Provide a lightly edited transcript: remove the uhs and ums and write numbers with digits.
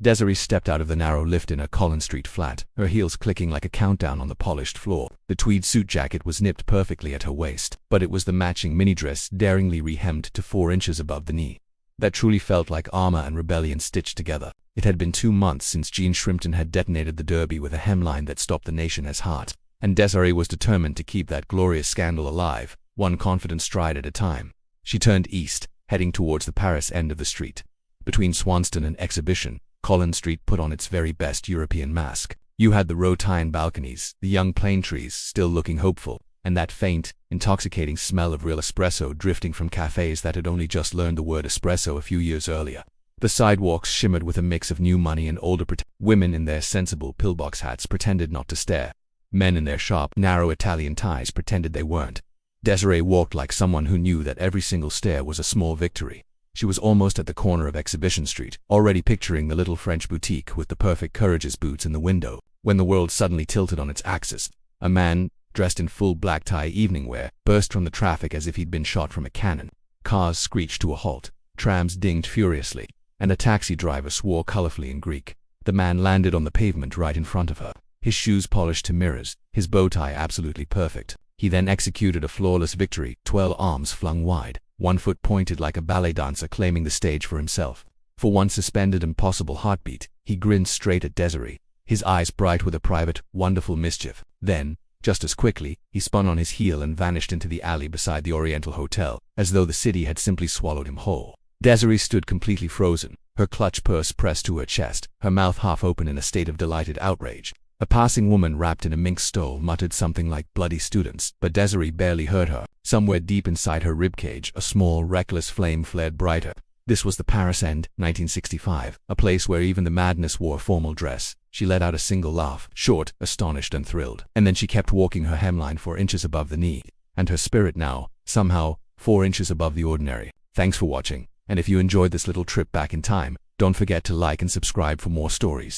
Desiree stepped out of the narrow lift in her Collins Street flat, her heels clicking like a countdown on the polished floor. The tweed suit jacket was nipped perfectly at her waist, but it was the matching mini-dress daringly re-hemmed to 4 inches above the knee. That truly felt like armor and rebellion stitched together. It had been 2 months since Jean Shrimpton had detonated the derby with a hemline that stopped the nation as heart, and Desiree was determined to keep that glorious scandal alive, one confident stride at a time. She turned east, heading towards the Paris end of the street. Between Swanston and Exhibition, Collins Street put on its very best European mask. You had the rotine balconies, the young plane trees still looking hopeful, and that faint, intoxicating smell of real espresso drifting from cafes that had only just learned the word espresso a few years earlier. The sidewalks shimmered with a mix of new money and older women in their sensible pillbox hats pretended not to stare. Men in their sharp, narrow Italian ties pretended they weren't. Desiree walked like someone who knew that every single stare was a small victory. She was almost at the corner of Exhibition Street, already picturing the little French boutique with the perfect Courageous boots in the window, when the world suddenly tilted on its axis. A man, dressed in full black tie evening wear, burst from the traffic as if he'd been shot from a cannon. Cars screeched to a halt, trams dinged furiously, and a taxi driver swore colorfully in Greek. The man landed on the pavement right in front of her, his shoes polished to mirrors, his bow tie absolutely perfect. He then executed a flawless victory, 12 arms flung wide, 1 foot pointed like a ballet dancer claiming the stage for himself. For one suspended impossible heartbeat, he grinned straight at Desiree, his eyes bright with a private, wonderful mischief. Then, just as quickly, he spun on his heel and vanished into the alley beside the Oriental Hotel, as though the city had simply swallowed him whole. Desiree stood completely frozen, her clutch purse pressed to her chest, her mouth half open in a state of delighted outrage. A passing woman wrapped in a mink stole muttered something like bloody students, but Desiree barely heard her. Somewhere deep inside her ribcage, a small, reckless flame flared brighter. This was the Paris End, 1965, a place where even the madness wore formal dress. She let out a single laugh, short, astonished and thrilled. And then she kept walking, her hemline 4 inches above the knee, and her spirit now, somehow, 4 inches above the ordinary. Thanks for watching, and if you enjoyed this little trip back in time, don't forget to like and subscribe for more stories.